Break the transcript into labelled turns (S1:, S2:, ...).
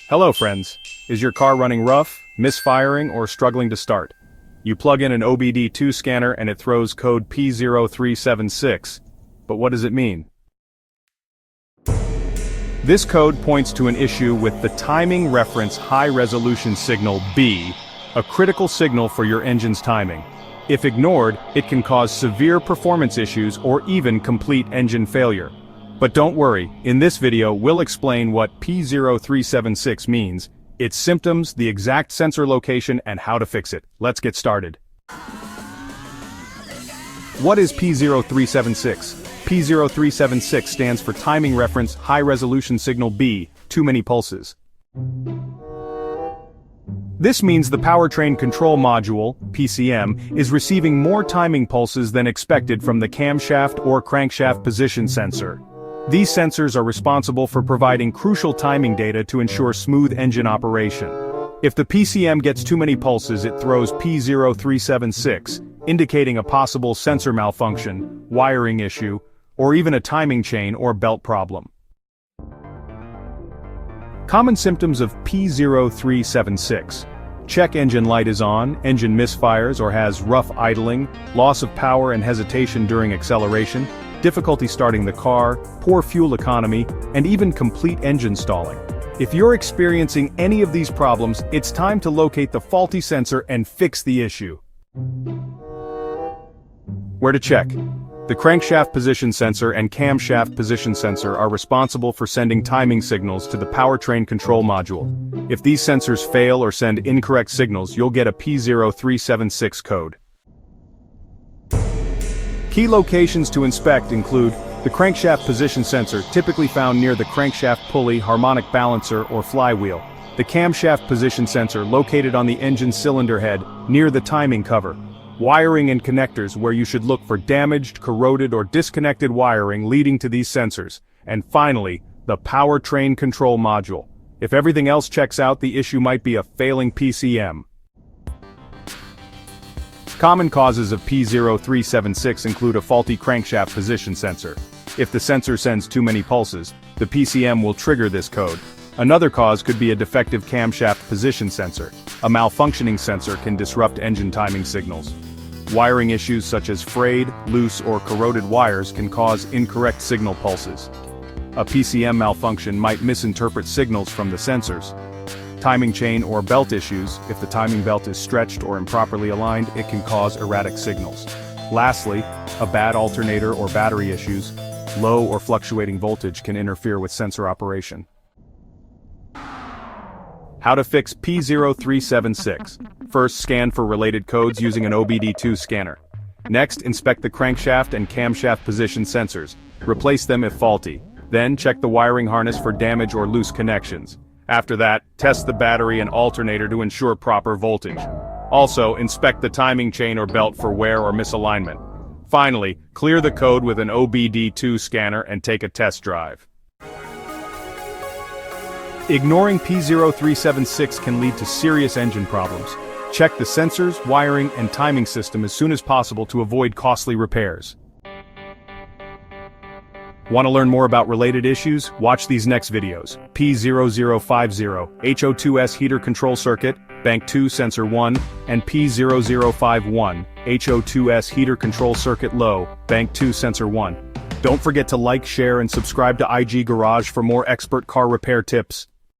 S1: Hello friends, is your car running rough, misfiring, or struggling to start? You plug in an OBD-II scanner and it throws code P0376, but what does it mean? This code points to an issue with the timing reference high-resolution signal B, a critical signal for your engine's timing. If ignored, it can cause severe performance issues or even complete engine failure. But don't worry, in this video we'll explain what P0376 means, its symptoms, the exact sensor location, and how to fix it. Let's get started. What is P0376? P0376 stands for Timing Reference High Resolution Signal B, too many pulses. This means the powertrain control module, PCM, is receiving more timing pulses than expected from the camshaft or crankshaft position sensor. These sensors are responsible for providing crucial timing data to ensure smooth engine operation. If the PCM gets too many pulses, it throws P0376, indicating a possible sensor malfunction, wiring issue, or even a timing chain or belt problem. Common symptoms of P0376. Check engine light is on, engine misfires or has rough idling, loss of power and hesitation during acceleration, difficulty starting the car, poor fuel economy, and even complete engine stalling. If you're experiencing any of these problems, it's time to locate the faulty sensor and fix the issue. Where to check? The crankshaft position sensor and camshaft position sensor are responsible for sending timing signals to the powertrain control module. If these sensors fail or send incorrect signals, you'll get a P0376 code. Key locations to inspect include the crankshaft position sensor, typically found near the crankshaft pulley, harmonic balancer, or flywheel. The camshaft position sensor, located on the engine cylinder head, near the timing cover. Wiring and connectors, where you should look for damaged, corroded, or disconnected wiring leading to these sensors. And finally, the powertrain control module. If everything else checks out, the issue might be a failing PCM. Common causes of P0376 include a faulty crankshaft position sensor. If the sensor sends too many pulses, the PCM will trigger this code. Another cause could be a defective camshaft position sensor. A malfunctioning sensor can disrupt engine timing signals. Wiring issues such as frayed, loose, or corroded wires can cause incorrect signal pulses. A PCM malfunction might misinterpret signals from the sensors. Timing chain or belt issues, if the timing belt is stretched or improperly aligned, it can cause erratic signals. Lastly, a bad alternator or battery issues, low or fluctuating voltage can interfere with sensor operation. How to fix P0376. First, scan for related codes using an OBD-II scanner. Next, inspect the crankshaft and camshaft position sensors. Replace them if faulty. Then, check the wiring harness for damage or loose connections. After that, test the battery and alternator to ensure proper voltage. Also, inspect the timing chain or belt for wear or misalignment. Finally, clear the code with an OBD-II scanner and take a test drive. Ignoring P0376 can lead to serious engine problems. Check the sensors, wiring, and timing system as soon as possible to avoid costly repairs. Want to learn more about related issues? Watch these next videos. P0050, HO2S heater control circuit, Bank 2 sensor 1, and P0051, HO2S heater control circuit low, Bank 2 sensor 1. Don't forget to like, share, and subscribe to IG Garage for more expert car repair tips.